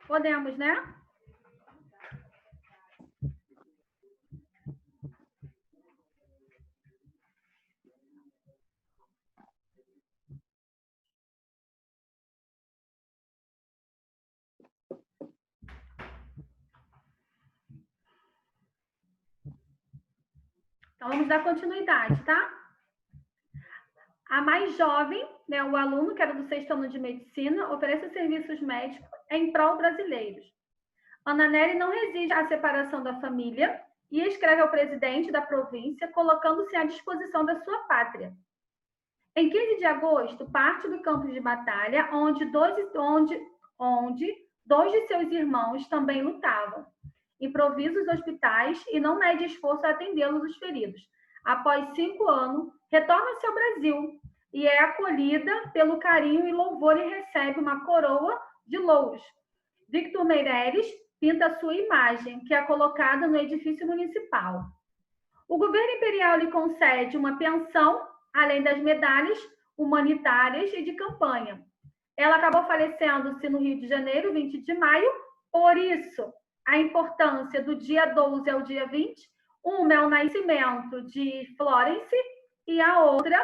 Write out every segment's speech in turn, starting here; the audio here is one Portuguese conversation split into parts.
Podemos, né? Então, vamos dar continuidade, tá? A mais jovem, né, o aluno, que era do 6º ano de medicina, oferece serviços médicos em prol brasileiros. Ana Nery não resiste à separação da família e escreve ao presidente da província, colocando-se à disposição da sua pátria. Em 15 de agosto, parte do campo de batalha, onde dois de seus irmãos também lutavam. Improvisa os hospitais e não mede esforço a atendê-los os feridos. Após 5 anos, retorna-se ao Brasil e é acolhida pelo carinho e louvor e recebe uma coroa de louros. Victor Meireles pinta sua imagem, que é colocada no edifício municipal. O governo imperial lhe concede uma pensão, além das medalhas humanitárias e de campanha. Ela acabou falecendo-se no Rio de Janeiro, 20 de maio, por isso a importância do dia 12 ao dia 20, uma é o nascimento de Florence e a outra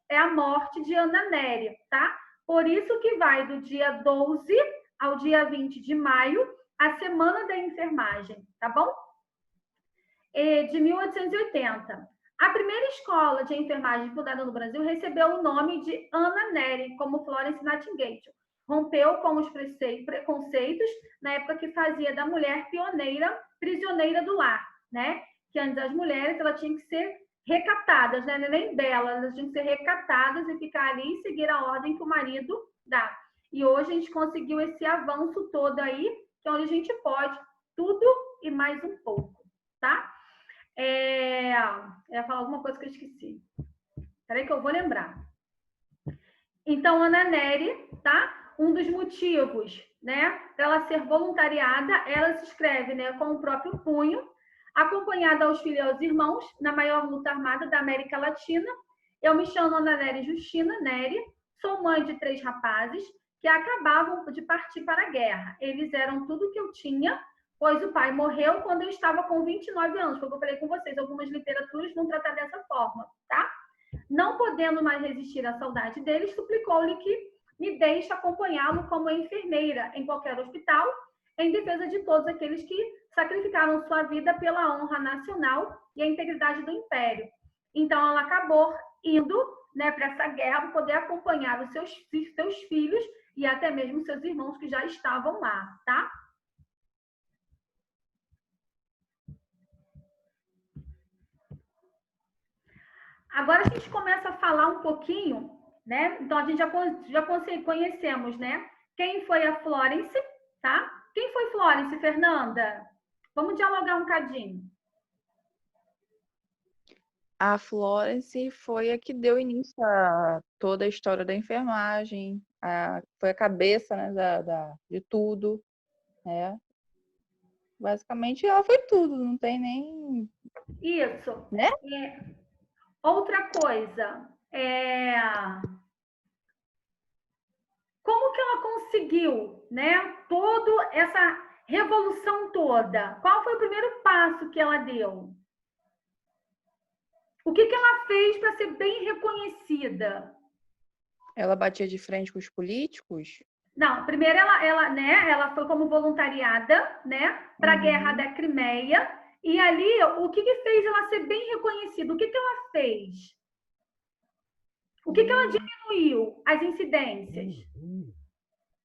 é a morte de Ana Nery, tá? Por isso que vai do dia 12 ao dia 20 de maio, a Semana da Enfermagem, tá bom? De 1880. A primeira escola de enfermagem fundada no Brasil recebeu o nome de Ana Nery, como Florence Nightingale. Rompeu com os preconceitos na época que fazia da mulher pioneira, prisioneira do lar, né? Que antes as mulheres elas tinham que ser recatadas, né? Nem belas, elas tinham que ser recatadas e ficar ali e seguir a ordem que o marido dá. E hoje a gente conseguiu esse avanço todo aí, que é onde a gente pode tudo e mais um pouco, tá? Eu ia falar alguma coisa que eu esqueci. Peraí que eu vou lembrar. Então, Ana Nery, tá? Um dos motivos, né, para ela ser voluntariada, ela se inscreve, né, com o próprio punho, acompanhada aos filhos e aos irmãos, na maior luta armada da América Latina. Eu me chamo Ana Nery Justina Nery, sou mãe de 3 rapazes que acabavam de partir para a guerra. Eles eram tudo que eu tinha, pois o pai morreu quando eu estava com 29 anos. Foi o que eu falei com vocês, algumas literaturas vão tratar dessa forma, tá? Não podendo mais resistir à saudade dele, suplicou-lhe que me deixe acompanhá-lo como enfermeira em qualquer hospital, em defesa de todos aqueles que sacrificaram sua vida pela honra nacional e a integridade do império. Então, ela acabou indo, né, para essa guerra para poder acompanhar os seus filhos e até mesmo seus irmãos que já estavam lá, tá? Agora a gente começa a falar um pouquinho, né? Então a gente já conhecemos, né? Quem foi a Florence, tá? Quem foi Florence, Fernanda? Vamos dialogar um cadinho. A Florence foi a que deu início a toda a história da enfermagem, foi a cabeça, né, de tudo, né? Basicamente, ela foi tudo, não tem nem... Isso. Né? Outra coisa, como que ela conseguiu, né, toda essa revolução toda? Qual foi o primeiro passo que ela deu? O que ela fez para ser bem reconhecida? Ela batia de frente com os políticos? Não, primeiro ela foi como voluntariada, né, para a Guerra da Crimeia, e ali o que fez ela ser bem reconhecida? O que ela fez? O que ela diminuiu as incidências?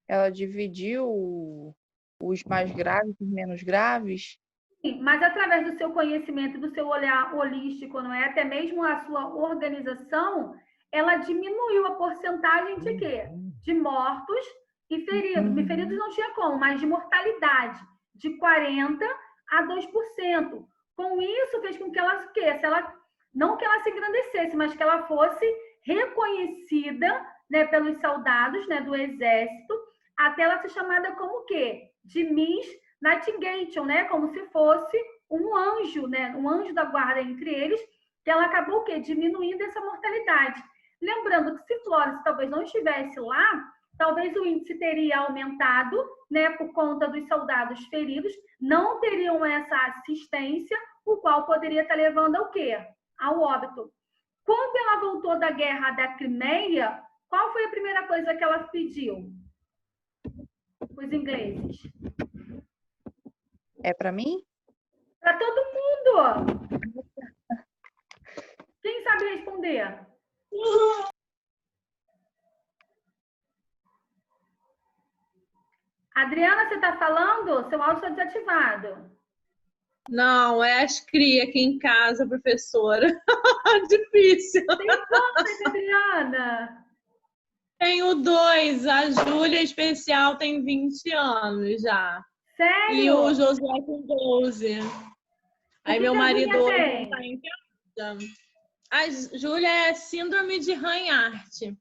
Ela dividiu os mais graves e os menos graves? Sim, mas através do seu conhecimento, do seu olhar holístico, não é? Até mesmo a sua organização, ela diminuiu a porcentagem de quê? De mortos e feridos. Feridos não tinha como, mas de mortalidade, de 40% a 2%. Com isso, fez com que ela, se ela não que ela se engrandecesse, mas que ela fosse reconhecida, né, pelos soldados, né, do exército, até ela ser chamada como o quê? De Miss Nightingale, né? Como se fosse um anjo, né? Um anjo da guarda entre eles, que ela acabou o quê? Diminuindo essa mortalidade. Lembrando que se Florence talvez não estivesse lá, talvez o índice teria aumentado, né? Por conta dos soldados feridos, não teriam essa assistência, o qual poderia estar levando ao quê? Ao óbito. Quando ela voltou da guerra da Crimeia, qual foi a primeira coisa que ela pediu? Os ingleses. É para mim? Para todo mundo. Quem sabe responder? Adriana, você está falando? Seu áudio está desativado. Não, é as cria aqui em casa, professora. Difícil. Tem quantas, Adriana? Tenho 2. A Júlia especial tem 20 anos já. Sério? E o Josué com 12. Aí meu marido hoje não tá em casa. A Júlia é síndrome de Reinhardt.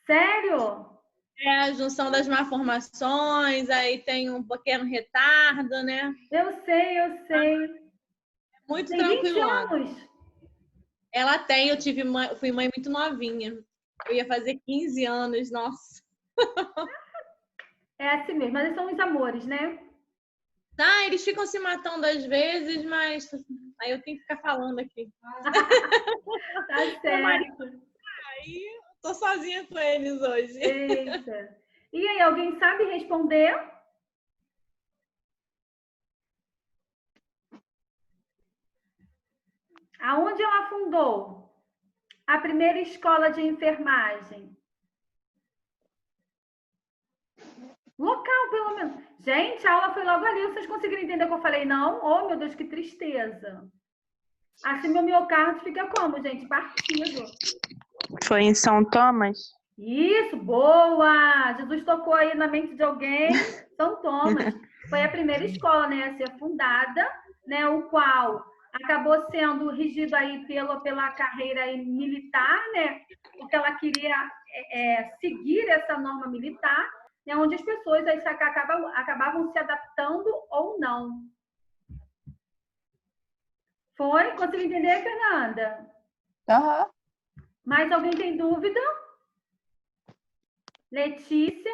Sério? É a junção das malformações, aí tem um pequeno retardo, né? Eu sei. Muito Tem 20 tranquilona. anos. Ela tem, fui mãe muito novinha. Eu ia fazer 15 anos, nossa. É assim mesmo, mas eles são os amores, né? Ah, eles ficam se matando às vezes, mas aí eu tenho que ficar falando aqui. Tá certo. Aí eu tô sozinha com eles hoje. Eita. E aí, alguém sabe responder? Aonde ela fundou a primeira escola de enfermagem? Local, pelo menos. Gente, a aula foi logo ali. Vocês conseguiram entender o que eu falei? Não? Oh, meu Deus, que tristeza. Assim, meu miocárdio fica como, gente? Partido. Foi em São Thomas? Isso, boa! Jesus tocou aí na mente de alguém. São Thomas. Foi a primeira escola, né, a ser fundada, né, o qual acabou sendo regido aí pela carreira aí militar, né, porque ela queria seguir essa norma militar, né, onde as pessoas aí acabavam se adaptando ou não. Foi? Conseguiu entender, Fernanda? Aham. Mais alguém tem dúvida? Letícia?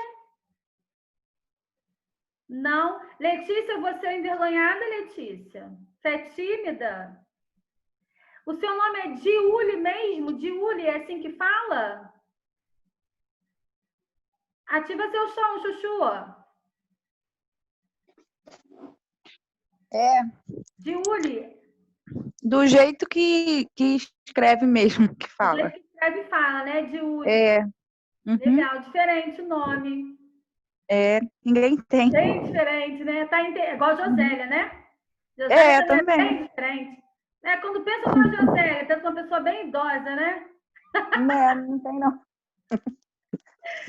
Não. Letícia, você é envergonhada, Letícia? Você é tímida? O seu nome é Diuli mesmo? Diuli, é assim que fala? Ativa seu som, Chuchu. É. Diuli. Do jeito que escreve mesmo, que Do fala. jeito que escreve e fala, né? Diuli. É. Uhum. Legal, diferente o nome. É, ninguém tem. Bem diferente, né? Tá igual Josélia, né? É, Josélia também. é bem diferente. É, quando pensa numa Josélia, pensa numa pessoa bem idosa, né? Não tem não.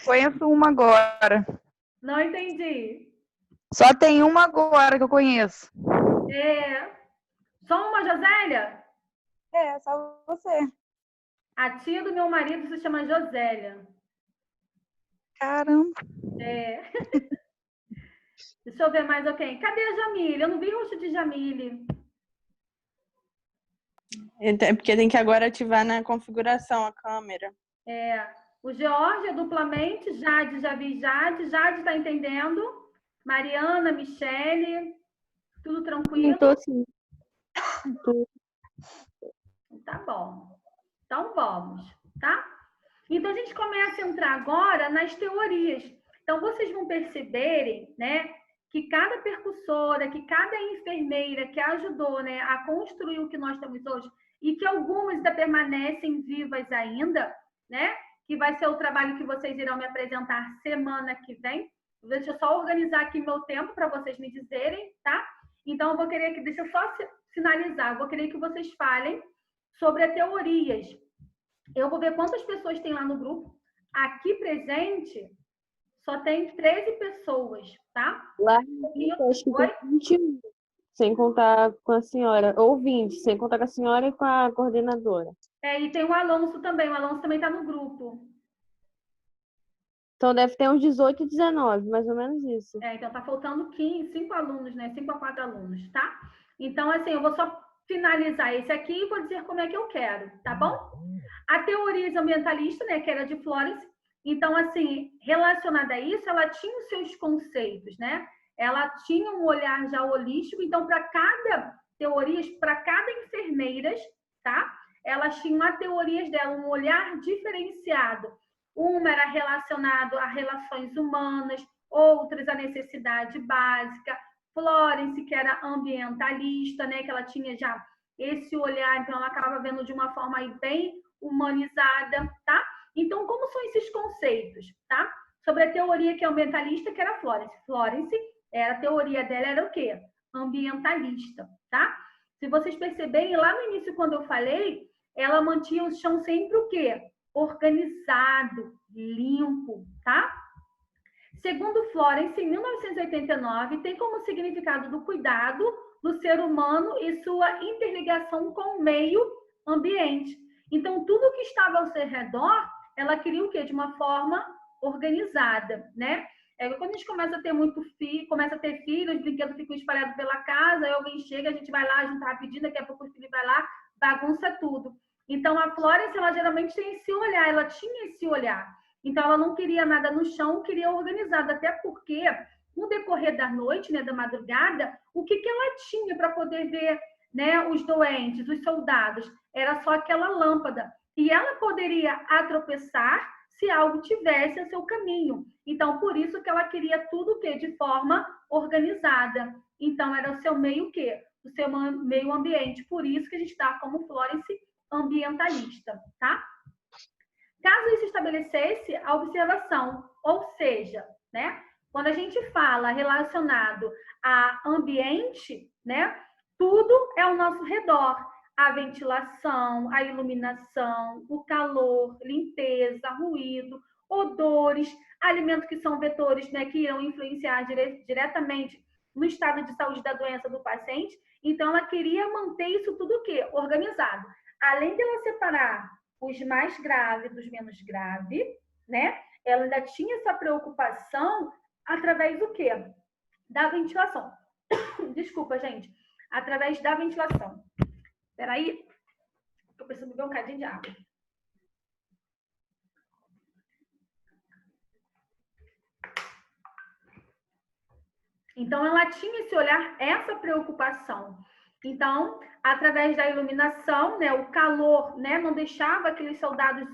Conheço uma agora. Não entendi. Só tem uma agora que eu conheço. É. Só uma Josélia? É, só você. A tia do meu marido se chama Josélia. Caramba. É. Deixa eu ver mais alguém. Cadê a Jamile? Eu não vi o rosto de Jamile. É porque tem que agora ativar na configuração a câmera. É. O George é duplamente. Jade, já vi Jade. Jade está entendendo. Mariana, Michele. Tudo tranquilo? Tô sim. Tá bom. Então vamos, tá? Então a gente começa a entrar agora nas teorias. Então vocês vão perceberem, né, que cada percussora, que cada enfermeira que ajudou, né, a construir o que nós temos hoje e que algumas ainda permanecem vivas ainda, né, que vai ser o trabalho que vocês irão me apresentar semana que vem. Deixa eu só organizar aqui meu tempo para vocês me dizerem, tá? Então, eu vou querer que, deixa eu só finalizar, eu vou querer que vocês falem sobre as teorias. Eu vou ver quantas pessoas tem lá no grupo. Aqui presente, só tem 13 pessoas, tá? Lá, acho que tem 21, sem contar com a senhora. Ou 20, sem contar com a senhora e com a coordenadora. E tem o Alonso também. O Alonso também está no grupo. Então deve ter uns 18, 19, mais ou menos isso. Então tá faltando 5 alunos, né? 5 a 4 alunos, tá? Então, assim, eu vou só finalizar esse aqui e vou dizer como é que eu quero, tá bom? A teoria ambientalista, né, que era de Florence, então, assim, relacionada a isso, ela tinha os seus conceitos, né? Ela tinha um olhar já holístico, então, para cada teoria, para cada enfermeiras, tá? Elas tinham as teorias dela, um olhar diferenciado. Uma era relacionado a relações humanas, outras a necessidade básica. Florence, que era ambientalista, né? Que ela tinha já esse olhar, então ela acabava vendo de uma forma aí bem humanizada, tá? Então, como são esses conceitos, tá? Sobre a teoria que é ambientalista, que era Florence. Florence, a teoria dela era o quê? Ambientalista, tá? Se vocês perceberem, lá no início, quando eu falei, ela mantinha o chão sempre o quê? Organizado, limpo, tá? Segundo Florence, em 1989, tem como significado do cuidado do ser humano e sua interligação com o meio ambiente. Então, tudo que estava ao seu redor, ela queria o quê? De uma forma organizada, né? Quando a gente começa a ter muito filho, começa a ter filhos, os brinquedos ficam espalhados pela casa, aí alguém chega, a gente vai lá, junta rapidinho, daqui a pouco o filho vai lá, bagunça tudo. Então, a Florence, ela geralmente tem esse olhar, ela tinha esse olhar. Então, ela não queria nada no chão, queria organizado, até porque, no decorrer da noite, né, da madrugada, o que ela tinha para poder ver, né, os doentes, os soldados? Era só aquela lâmpada. E ela poderia tropeçar se algo tivesse a seu caminho. Então, por isso que ela queria tudo o quê? De forma organizada. Então, era o seu meio o quê? O seu meio ambiente. Por isso que a gente está como Florence ambientalista, tá? Caso isso estabelecesse a observação, ou seja, né, quando a gente fala relacionado a ambiente, né, tudo é ao nosso redor. A ventilação, a iluminação, o calor, limpeza, ruído, odores, alimentos que são vetores, né, que irão influenciar diretamente no estado de saúde da doença do paciente. Então, ela queria manter isso tudo o quê? Organizado. Além de ela separar os mais graves dos menos graves, né? Ela ainda tinha essa preocupação através do quê? Da ventilação. Desculpa, gente. Através da ventilação. Espera aí. Eu preciso beber um bocadinho de água. Então, ela tinha esse olhar, essa preocupação. Então, através da iluminação, né, o calor, né, não deixava aqueles soldados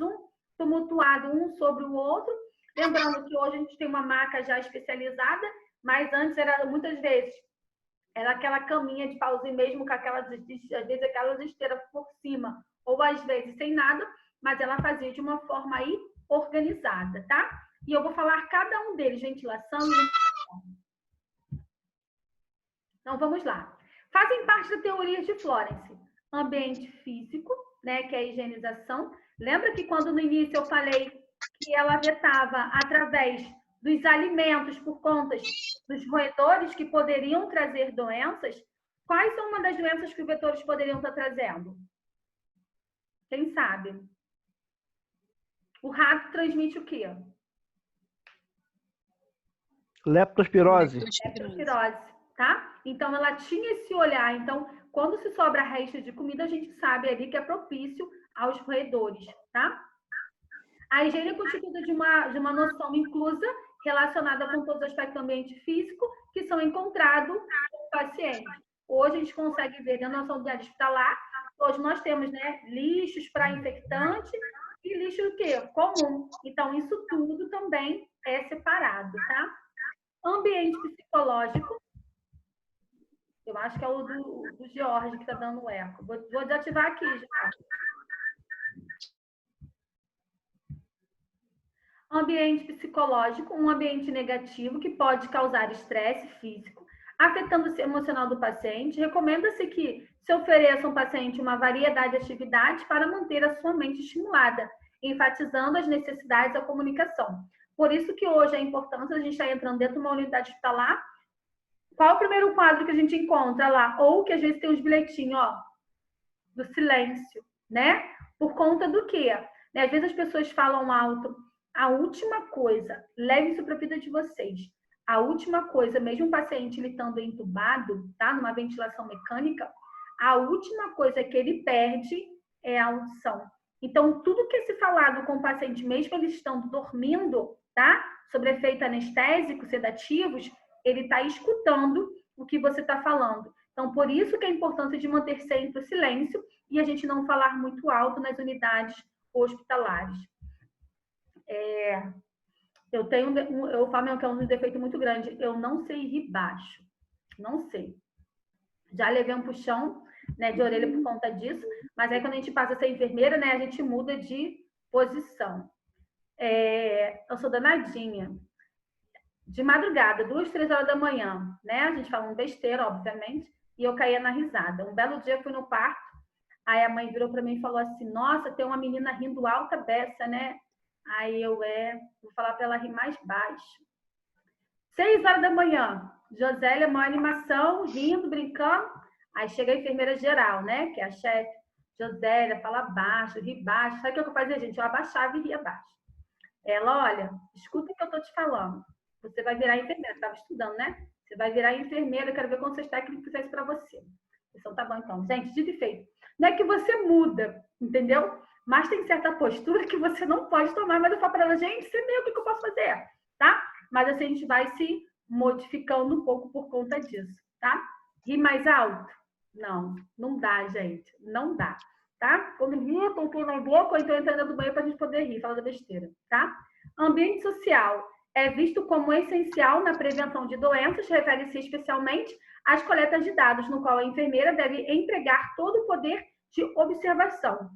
tumultuados um sobre o outro. Lembrando que hoje a gente tem uma maca já especializada, mas antes era muitas vezes era aquela caminha de pauzinho mesmo com aquelas, às vezes aquelas esteiras por cima, ou às vezes sem nada, mas ela fazia de uma forma aí organizada, tá? E eu vou falar cada um deles, ventilação e iluminação. Então, vamos lá. Fazem parte da teoria de Florence. Ambiente físico, né, que é a higienização. Lembra que quando no início eu falei que ela vetava através dos alimentos por conta dos roedores que poderiam trazer doenças? Quais são uma das doenças que os vetores poderiam estar trazendo? Quem sabe? O rato transmite o quê? Leptospirose. Leptospirose, tá? Então, ela tinha esse olhar. Então, quando se sobra resto de comida, a gente sabe ali que é propício aos roedores, tá? A higiene é constituída de uma noção inclusa relacionada com todos os aspectos do ambiente físico que são encontrados no paciente. Hoje a gente consegue ver na nossa unidade hospitalar, hoje nós temos, né, lixos para infectante e lixo o quê? Comum. Então, isso tudo também é separado, tá? Ambiente psicológico. Eu acho que é o do Jorge que está dando eco. Vou desativar aqui, Jorge. Ambiente psicológico, um ambiente negativo que pode causar estresse físico, afetando o emocional do paciente, recomenda-se que se ofereça ao paciente uma variedade de atividades para manter a sua mente estimulada, enfatizando as necessidades da comunicação. Por isso que hoje a importância de a gente estar entrando dentro de uma unidade hospitalar. Qual é o primeiro quadro que a gente encontra lá? Ou que às vezes tem uns bilhetinhos, ó, do silêncio, né? Por conta do quê? Às vezes as pessoas falam alto. A última coisa, leve isso para a vida de vocês. A última coisa, mesmo um paciente ele estando entubado, tá? Numa ventilação mecânica, a última coisa que ele perde é a audição. Então, tudo que é se falado com o paciente, mesmo eles estando dormindo, tá? Sobre efeito anestésico, sedativos, ele está escutando o que você está falando. Então, por isso que é a importância de manter sempre o silêncio e a gente não falar muito alto nas unidades hospitalares. Eu falo que é um defeito muito grande. Eu não sei rir baixo. Não sei. Já levei um puxão, né, de orelha por conta disso, mas aí quando a gente passa a ser enfermeira, né, a gente muda de posição. Eu sou danadinha. De madrugada, 2, 3 horas da manhã, né? A gente falando besteira, obviamente, e eu caía na risada. Um belo dia eu fui no parto, aí a mãe virou para mim e falou assim: nossa, tem uma menina rindo alta beça, né? Aí eu vou falar para ela rir mais baixo. 6 horas da manhã, Josélia, uma animação, rindo, brincando. Aí chega a enfermeira geral, né? Que é a chefe. Josélia, fala baixo, ri baixo. Sabe o que eu fazia, gente? Eu abaixava e ria baixo. Ela, olha, escuta o que eu tô te falando. Você vai virar enfermeira. Você estava estudando, né? Você vai virar enfermeira. Eu quero ver quantos técnicos fizer isso para você. Então, tá bom, então. Gente, dito e feito. Não é que você muda, entendeu? Mas tem certa postura que você não pode tomar. Mas eu falo para ela, gente, você meio, o que eu posso fazer? Tá? Mas assim, a gente vai se modificando um pouco por conta disso, tá? Rir mais alto? Não, não dá, gente. Não dá, tá? Quando rir, eu tô na boca, ou então entrando do banheiro pra gente poder rir, falando besteira, tá? Ambiente social é visto como essencial na prevenção de doenças, refere-se especialmente às coletas de dados, no qual a enfermeira deve empregar todo o poder de observação.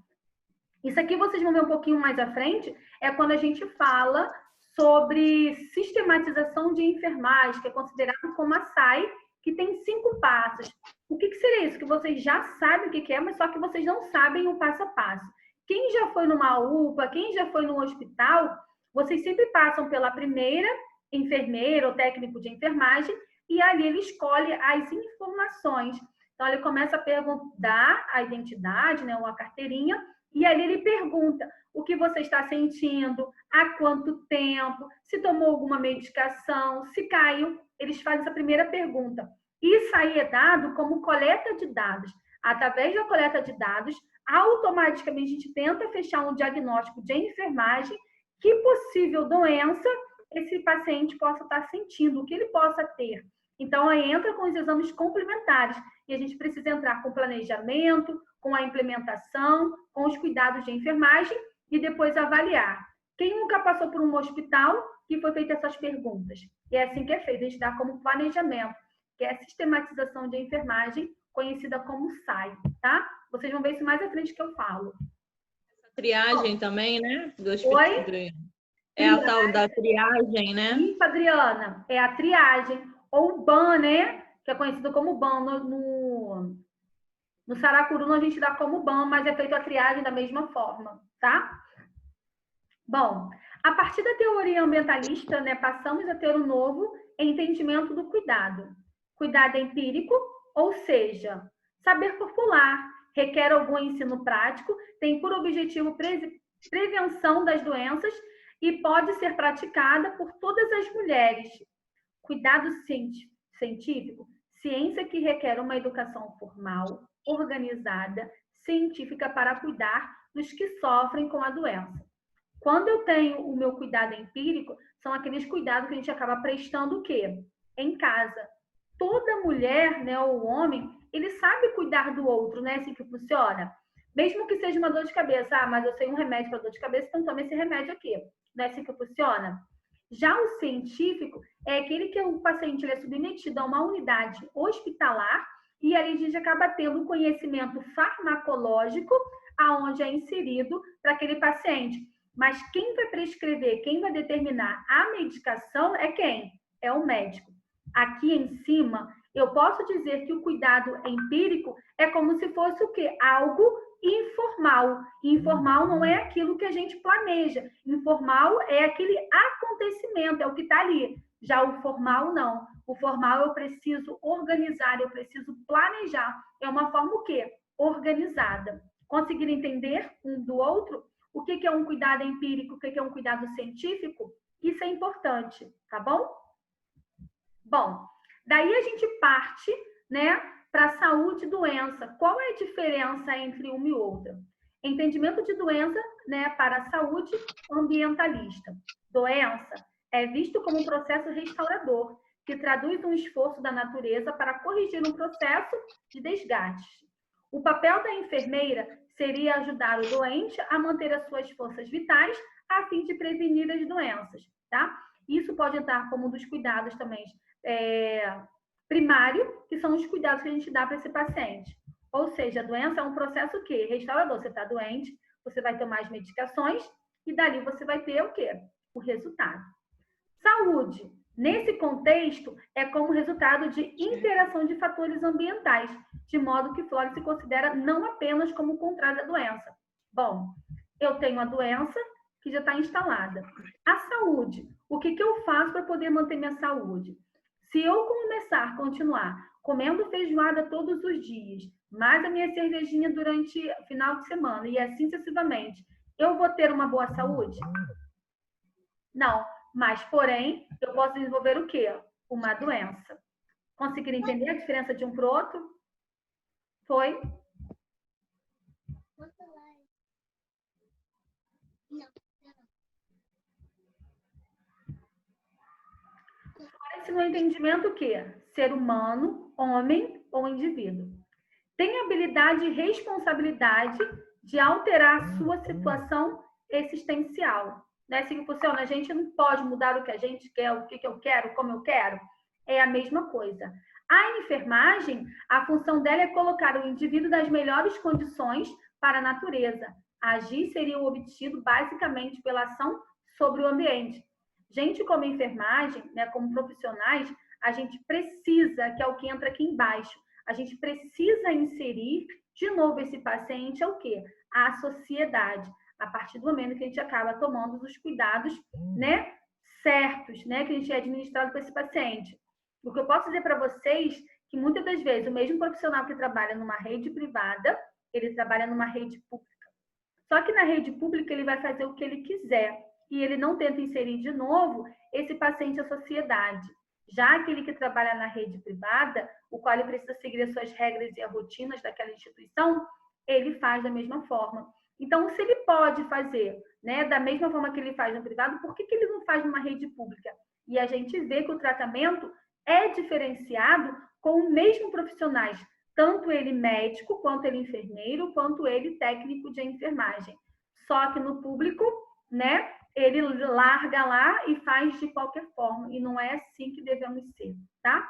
Isso aqui vocês vão ver um pouquinho mais à frente, é quando a gente fala sobre sistematização de enfermagem, que é considerado como a SAI, que tem 5 passos. O que seria isso? Que vocês já sabem o que é, mas só que vocês não sabem o passo a passo. Quem já foi numa UPA, quem já foi num hospital, vocês sempre passam pela primeira enfermeira ou técnico de enfermagem e ali ele escolhe as informações. Então, ele começa a perguntar a identidade, né, uma carteirinha, e ali ele pergunta o que você está sentindo, há quanto tempo, se tomou alguma medicação, se caiu. Eles fazem essa primeira pergunta. Isso aí é dado como coleta de dados. Através da coleta de dados, automaticamente a gente tenta fechar um diagnóstico de enfermagem, que possível doença esse paciente possa estar sentindo, o que ele possa ter. Então, aí entra com os exames complementares. E a gente precisa entrar com planejamento, com a implementação, com os cuidados de enfermagem e depois avaliar. Quem nunca passou por um hospital que foi feita essas perguntas? E é assim que é feito, a gente dá como planejamento, que é a sistematização de enfermagem, conhecida como SAI, tá? Vocês vão ver isso mais à frente que eu falo. Triagem também, né? Do hospital. Oi? É a tal da triagem, né? Isso, Adriana, é a triagem, ou o BAN, né? Que é conhecido como BAN. No Saracuru a gente dá como BAN, mas é feito a triagem da mesma forma, tá? Bom, a partir da teoria ambientalista, né, passamos a ter um novo entendimento do cuidado. Cuidado empírico, ou seja, saber popular, requer algum ensino prático, tem por objetivo prevenção das doenças e pode ser praticada por todas as mulheres. Cuidado científico, ciência que requer uma educação formal, organizada, científica para cuidar dos que sofrem com a doença. Quando eu tenho o meu cuidado empírico, são aqueles cuidados que a gente acaba prestando o quê? Em casa. Toda mulher, né, ou homem, ele sabe cuidar do outro, né? Assim que funciona. Mesmo que seja uma dor de cabeça, mas eu sei um remédio para dor de cabeça, então tome esse remédio aqui. Não é assim que funciona? Já o científico é aquele que o paciente ele é submetido a uma unidade hospitalar e ali a gente acaba tendo um conhecimento farmacológico aonde é inserido para aquele paciente. Mas quem vai prescrever, quem vai determinar a medicação é quem? É o médico. Aqui em cima, Eu posso dizer que o cuidado empírico é como se fosse o quê? Algo informal. Informal não é aquilo que a gente planeja. Informal é aquele acontecimento, é o que está ali. Já o formal, não. O formal eu preciso organizar, eu preciso planejar. É uma forma o quê? Organizada. Conseguir entender um do outro? O que é um cuidado empírico? O que é um cuidado científico? Isso é importante, tá bom? Bom, daí a gente parte, né, para saúde e doença. Qual é a diferença entre uma e outra? Entendimento de doença, né, para a saúde ambientalista. Doença é visto como um processo restaurador, que traduz um esforço da natureza para corrigir um processo de desgaste. O papel da enfermeira seria ajudar o doente a manter as suas forças vitais a fim de prevenir as doenças, tá? Isso pode entrar como um dos cuidados também primário, que são os cuidados que a gente dá para esse paciente. Ou seja, a doença é um processo o quê? Restaurador. Você está doente, você vai tomar as medicações e dali você vai ter o quê? O resultado. Saúde. Nesse contexto, é como resultado de interação de fatores ambientais, de modo que flora se considera não apenas como o contrário da doença. Bom, eu tenho a doença que já está instalada. A saúde. O que eu faço para poder manter minha saúde? Se eu continuar comendo feijoada todos os dias, mais a minha cervejinha durante o final de semana e assim sucessivamente, eu vou ter uma boa saúde? Não. Mas, porém, eu posso desenvolver o quê? Uma doença. Conseguiram entender a diferença de um para o outro? Foi? Esse no entendimento o quê? Ser humano, homem ou indivíduo. Tem habilidade e responsabilidade de alterar a sua situação existencial. Né? Assim funciona, a gente não pode mudar o que a gente quer, o que eu quero, como eu quero. É a mesma coisa. A enfermagem, a função dela é colocar o indivíduo nas melhores condições para a natureza. Agir seria o obtido basicamente pela ação sobre o ambiente. Gente como enfermagem, né, como profissionais, a gente precisa, que é o que entra aqui embaixo, a gente precisa inserir de novo esse paciente ao quê? À sociedade. A partir do momento que a gente acaba tomando os cuidados, né, certos, né, que a gente é administrado para esse paciente. O que eu posso dizer para vocês que muitas das vezes o mesmo profissional que trabalha numa rede privada, ele trabalha numa rede pública. Só que na rede pública ele vai fazer o que ele quiser e ele não tenta inserir de novo esse paciente à sociedade. Já aquele que trabalha na rede privada, o qual ele precisa seguir as suas regras e as rotinas daquela instituição, ele faz da mesma forma. Então, se ele pode fazer, né, da mesma forma que ele faz no privado, por que ele não faz numa rede pública? E a gente vê que o tratamento é diferenciado com o mesmo profissionais, tanto ele médico, quanto ele enfermeiro, quanto ele técnico de enfermagem. Só que no público, né, ele larga lá e faz de qualquer forma, e não é assim que devemos ser, tá?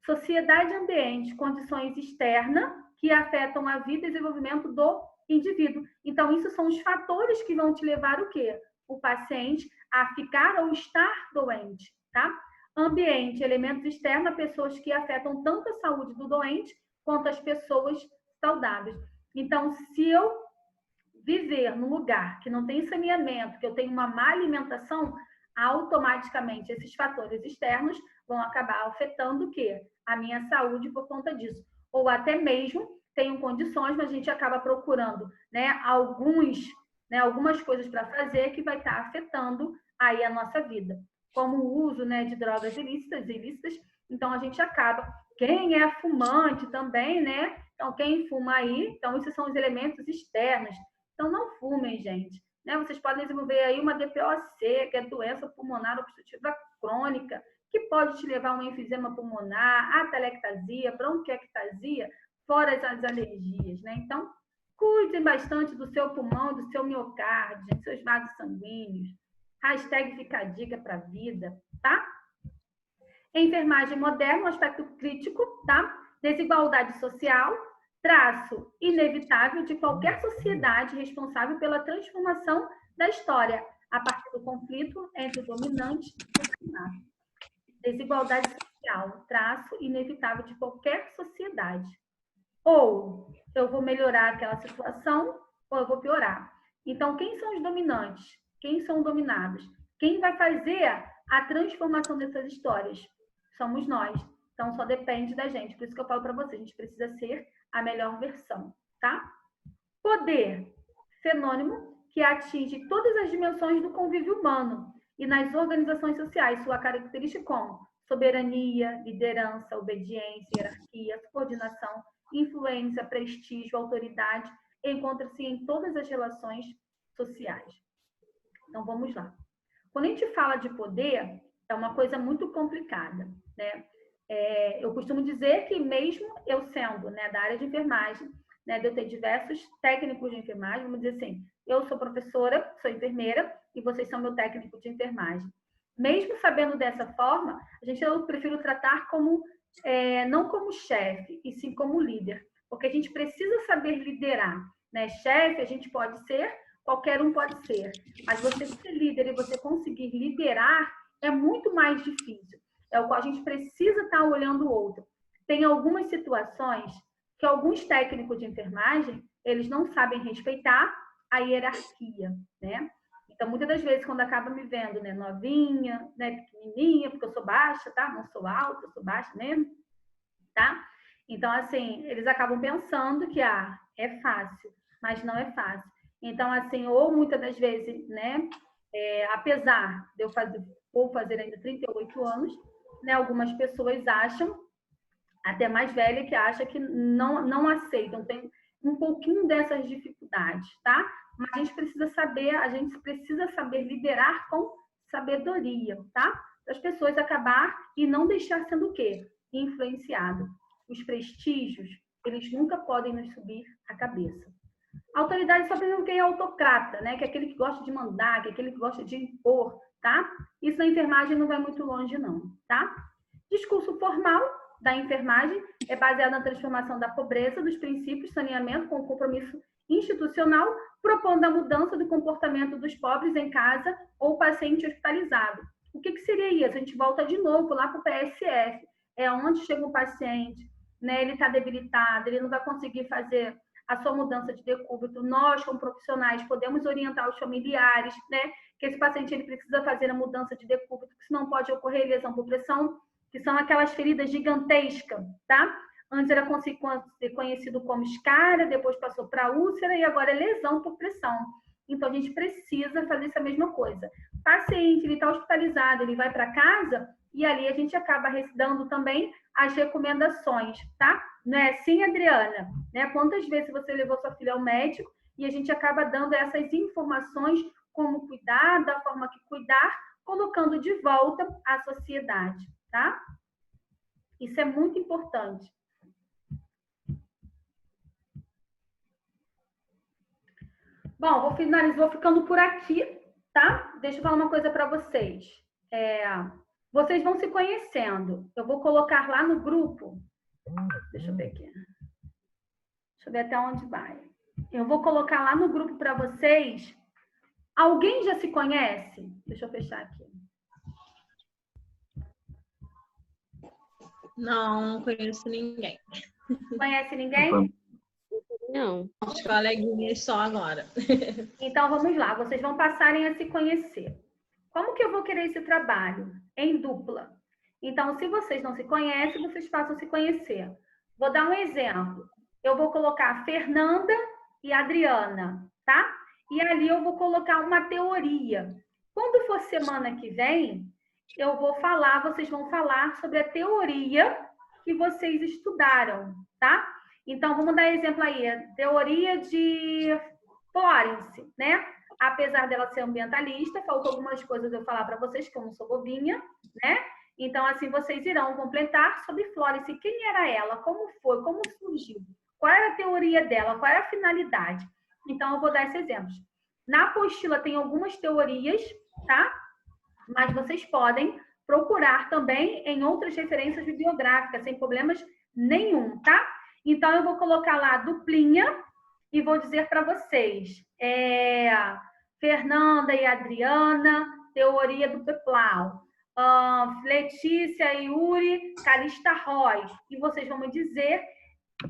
Sociedade e ambiente, condições externas que afetam a vida e desenvolvimento do indivíduo. Então, isso são os fatores que vão te levar o quê? O paciente a ficar ou estar doente, tá? Ambiente, elementos externos, pessoas que afetam tanto a saúde do doente quanto as pessoas saudáveis. Então, se eu viver num lugar que não tem saneamento, que eu tenho uma má alimentação, automaticamente esses fatores externos vão acabar afetando o quê? A minha saúde por conta disso. Ou até mesmo tenho condições, mas a gente acaba procurando, né, algumas coisas para fazer que vai estar afetando aí a nossa vida. Como o uso, né, de drogas ilícitas, então a gente acaba. Quem é fumante também, né? Então, quem fuma aí, então esses são os elementos externos. Então, não fumem, gente. Né? Vocês podem desenvolver aí uma DPOC, que é doença pulmonar obstrutiva crônica, que pode te levar a um enfisema pulmonar, atelectasia, bronquiectasia, fora as alergias, né? Então, cuidem bastante do seu pulmão, do seu miocárdio, dos seus vasos sanguíneos. Hashtag fica a dica para a vida, tá? Enfermagem moderna, um aspecto crítico, tá? Desigualdade social, traço inevitável de qualquer sociedade responsável pela transformação da história a partir do conflito entre o dominante e o dominado. Desigualdade social essencial, traço inevitável de qualquer sociedade. Ou eu vou melhorar aquela situação, ou eu vou piorar. Então, quem são os dominantes? Quem são dominados? Quem vai fazer a transformação dessas histórias? Somos nós. Então, só depende da gente. Por isso que eu falo para vocês, a gente precisa ser a melhor versão, tá? Poder, fenômeno que atinge todas as dimensões do convívio humano e nas organizações sociais, sua característica como soberania, liderança, obediência, hierarquia, coordenação, influência, prestígio, autoridade, encontra-se em todas as relações sociais. Então, vamos lá. Quando a gente fala de poder, é uma coisa muito complicada, né? Eu costumo dizer que mesmo eu sendo, né, da área de enfermagem, né, de eu ter diversos técnicos de enfermagem, vamos dizer assim, eu sou professora, sou enfermeira, e vocês são meu técnico de enfermagem. Mesmo sabendo dessa forma, eu prefiro tratar como, não como chefe, e sim como líder, porque a gente precisa saber liderar, né? Chefe a gente pode ser, qualquer um pode ser, mas você ser líder e você conseguir liderar é muito mais difícil. É o qual a gente precisa estar olhando o outro. Tem algumas situações que alguns técnicos de enfermagem, eles não sabem respeitar a hierarquia, né? Então, muitas das vezes, quando acaba me vendo, né, novinha, né, pequenininha, porque eu sou baixa, tá? Não sou alta, eu sou baixa mesmo, tá? Então, assim, eles acabam pensando que, é fácil, mas não é fácil. Então, assim, ou muitas das vezes, né, apesar de eu fazer ainda 38 anos, né, algumas pessoas acham, até mais velha, que acha que não aceitam, tem um pouquinho dessas dificuldades, tá? Mas a gente precisa saber liderar com sabedoria, tá? Para as pessoas acabar e não deixar sendo o quê? Influenciado. Os prestígios, eles nunca podem nos subir a cabeça. A autoridade só pensa quem é autocrata, né? Que é aquele que gosta de mandar, que é aquele que gosta de impor, tá? Isso na enfermagem não vai muito longe, não, tá? Discurso formal da enfermagem é baseado na transformação da pobreza, dos princípios de saneamento com o compromisso institucional, propondo a mudança do comportamento dos pobres em casa ou paciente hospitalizado. O que seria isso? A gente volta de novo lá para o PSF. É onde chega um paciente, né? Ele está debilitado, ele não vai conseguir fazer a sua mudança de decúbito. Nós, como profissionais, podemos orientar os familiares, né? Que esse paciente ele precisa fazer a mudança de decúbito, que senão pode ocorrer lesão por pressão, que são aquelas feridas gigantescas, tá? Antes era conhecido como escária, depois passou para úlcera e agora é lesão por pressão. Então, a gente precisa fazer essa mesma coisa. O paciente, ele está hospitalizado, ele vai para casa e ali a gente acaba dando também as recomendações, tá? Não é assim, Adriana? Né? Quantas vezes você levou sua filha ao médico e a gente acaba dando essas informações, como cuidar, da forma que cuidar, colocando de volta à sociedade, tá? Isso é muito importante. Bom, vou ficando por aqui, tá? Deixa eu falar uma coisa para vocês. Vocês vão se conhecendo. Eu vou colocar lá no grupo. Deixa eu ver aqui. Deixa eu ver até onde vai. Eu vou colocar lá no grupo para vocês. Alguém já se conhece? Deixa eu fechar aqui. Não conheço ninguém. Conhece ninguém? Não. Os coleguinhas só agora. Então, vamos lá. Vocês vão passarem a se conhecer. Como que eu vou querer esse trabalho? Em dupla. Então, se vocês não se conhecem, vocês passam a se conhecer. Vou dar um exemplo. Eu vou colocar Fernanda e Adriana, tá? E ali eu vou colocar uma teoria. Quando for semana que vem, vocês vão falar sobre a teoria que vocês estudaram, tá? Então, vamos dar exemplo aí. A teoria de Florence, né? Apesar dela ser ambientalista, faltou algumas coisas eu falar para vocês, que eu não sou bobinha, né? Então, assim, vocês irão completar sobre Florence. Quem era ela? Como foi? Como surgiu? Qual era a teoria dela? Qual era a finalidade? Então, eu vou dar esses exemplos. Na apostila tem algumas teorias, tá? Mas vocês podem procurar também em outras referências bibliográficas, sem problemas nenhum, tá? Então, eu vou colocar lá duplinha e vou dizer para vocês. Fernanda e Adriana, teoria do Peplau. Letícia, Yuri, Calista Roy. E vocês vão me dizer,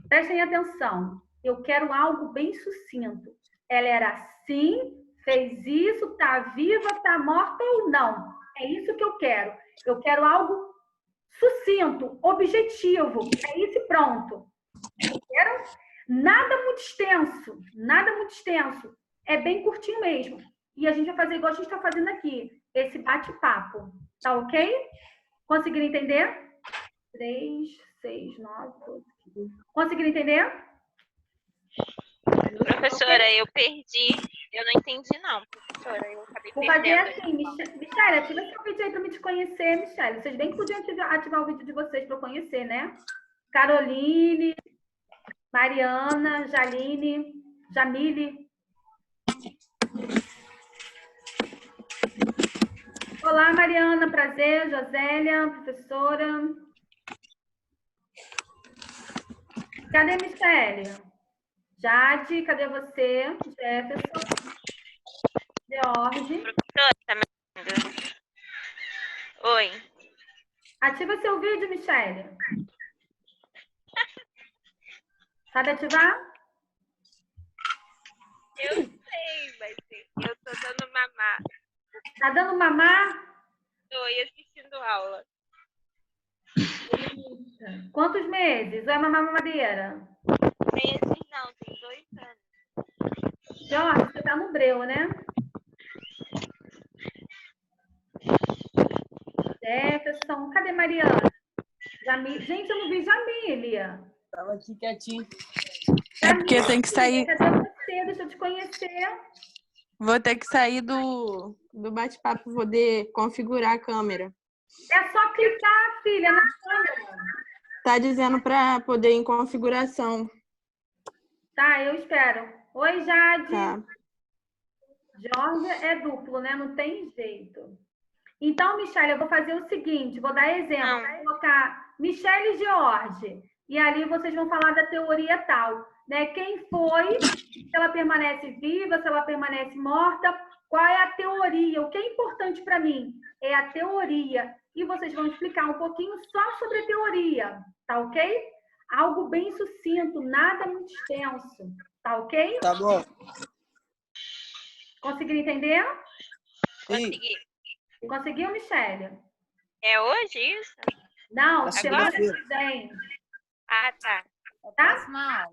prestem atenção, eu quero algo bem sucinto. Ela era assim, fez isso, está viva, está morta ou não. É isso que eu quero. Eu quero algo sucinto, objetivo. É isso e pronto. Eu quero nada muito extenso, nada muito extenso. É bem curtinho mesmo. E a gente vai fazer igual a gente está fazendo aqui, esse bate-papo. Tá ok? Conseguiram entender? 3, 6, 9, 12, 15. Conseguiram entender? Professora, eu perdi. Eu não entendi, não, professora. Eu acabei Vou fazer perdendo. assim, Michelle, ativa seu vídeo aí para me te conhecer, Michelle. Vocês bem que podiam ativar o vídeo de vocês para eu conhecer, né? Caroline, Mariana, Jaline, Jamile. Olá, Mariana, prazer. Josélia, professora. Cadê Michelle? Jade, cadê você? Jefferson. George. Professora, tá me ouvindo? Oi. Ativa seu vídeo, Michelle. Sabe ativar? Eu sei, mas eu tô dando mamar. Tá dando mamar? Tô e assistindo aula. Quantos meses? Ou é mamar mamadeira? Meses não, tem 2 anos. Jorge, você tá no breu, né? Jefferson, cadê Mariana? Gente, eu não vi Jamília. Tava aqui quietinho. É porque tem que sair. Cadê você? Deixa eu te conhecer. Vou ter que sair do bate-papo, vou poder configurar a câmera. É só clicar, filha, na câmera. Tá dizendo para poder ir em configuração. Tá, eu espero. Oi, Jade. Tá. Jorge é duplo, né? Não tem jeito. Então, Michelle, eu vou fazer o seguinte, vou dar exemplo. Vou colocar Michelle e Jorge. E ali vocês vão falar da teoria tal, né? Quem foi, se ela permanece viva, se ela permanece morta, qual é a teoria? O que é importante para mim é a teoria. E vocês vão explicar um pouquinho só sobre a teoria, tá ok? Algo bem sucinto, nada muito extenso, tá ok? Tá bom. Conseguiram entender? Consegui. Conseguiu, Michelle? É hoje isso? Não, Na semana que segunda-feira. vem. Ah, tá. Tá?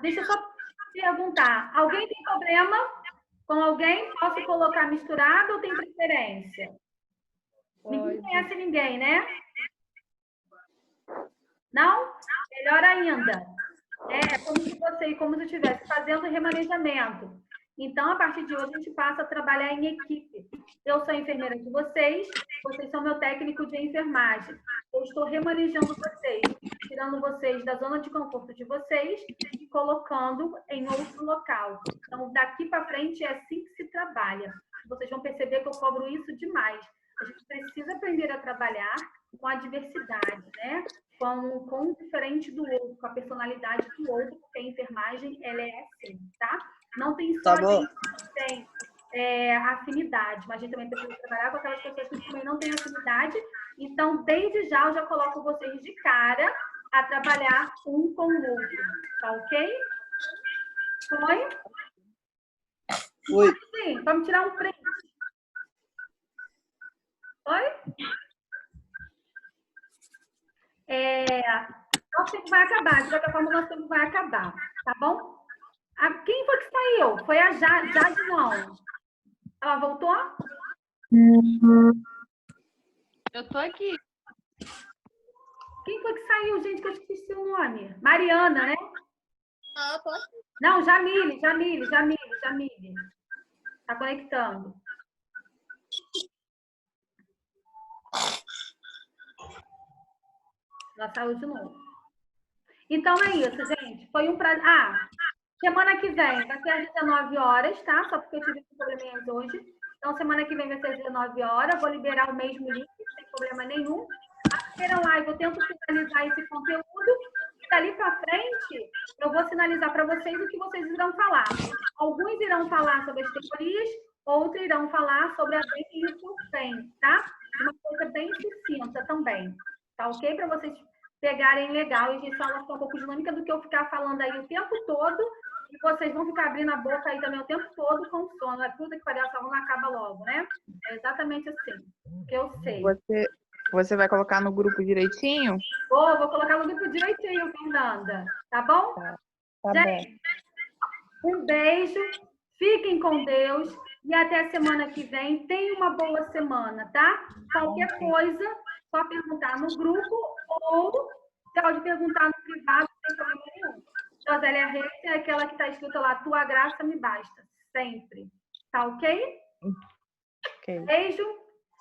Deixa eu só perguntar. Alguém tem problema com alguém? Posso colocar misturado ou tem preferência? Ninguém conhece ninguém, né? Não? Melhor ainda. É como se eu estivesse fazendo remanejamento. Então, a partir de hoje, a gente passa a trabalhar em equipe. Eu sou a enfermeira de vocês são meu técnico de enfermagem. Eu estou remanejando vocês, tirando vocês da zona de conforto de vocês e colocando em outro local. Então, daqui para frente, é assim que se trabalha. Vocês vão perceber que eu cobro isso demais. A gente precisa aprender a trabalhar com a diversidade, né? Com um diferente do outro, com a personalidade do outro, porque a enfermagem, ela é assim, tá? Não tem só gente que tem afinidade, mas a gente também precisa trabalhar com aquelas pessoas que também não têm afinidade. Então, desde já, eu já coloco vocês de cara a trabalhar um com o outro, tá ok? Foi? Oi. Sim, vamos tirar um print. Oi? Nosso tempo vai acabar, de qualquer forma, nosso tempo vai acabar, tá bom? Quem foi que saiu? Foi a Jade, não. Ela voltou? Eu tô aqui. Quem foi que saiu, gente, que eu esqueci o nome? Mariana, né? Ah, posso? Não, Jamile. Tá conectando. Ela saiu de novo. Então é isso, gente. Foi um prazer. Semana que vem vai ser às 19 horas, tá? Só porque eu tive probleminhas hoje. Então, semana que vem vai ser às 19 horas. Vou liberar o mesmo link, sem problema nenhum. A primeira live eu tento finalizar esse conteúdo. E dali para frente, eu vou sinalizar para vocês o que vocês irão falar. Alguns irão falar sobre as teorias, outros irão falar sobre a bem e o FEM, tá? de uma coisa bem sucinta também. Tá ok? Para vocês pegarem legal. E a gente fala ficar um pouco dinâmica do que eu ficar falando aí o tempo todo. E vocês vão ficar abrindo a boca aí também o tempo todo com sono. É tudo que pariu, essa aula acaba logo, né? É exatamente assim. Que eu sei. Você vai colocar no grupo direitinho? Vou colocar no grupo direitinho, Fernanda. Tá bom? Tá Gente, um beijo. Fiquem com Deus. E até a semana que vem. Tenha uma boa semana, tá? Qualquer coisa, só perguntar no grupo ou pode perguntar no privado, não tem problema nenhum. Josélia Reis é aquela que está escrita lá, tua graça me basta. Sempre. Tá ok? Ok. Beijo.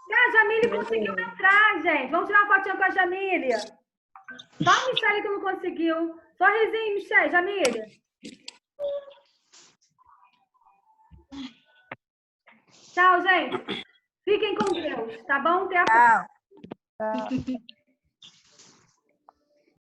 E a Jamile conseguiu entrar, gente. Vamos tirar uma fotinha com a Jamile. Só a Michelle que não conseguiu. Sorrisinho, Michelle. Jamile. Tchau, gente. Fiquem com Deus, tá bom? Até a próxima. Tchau.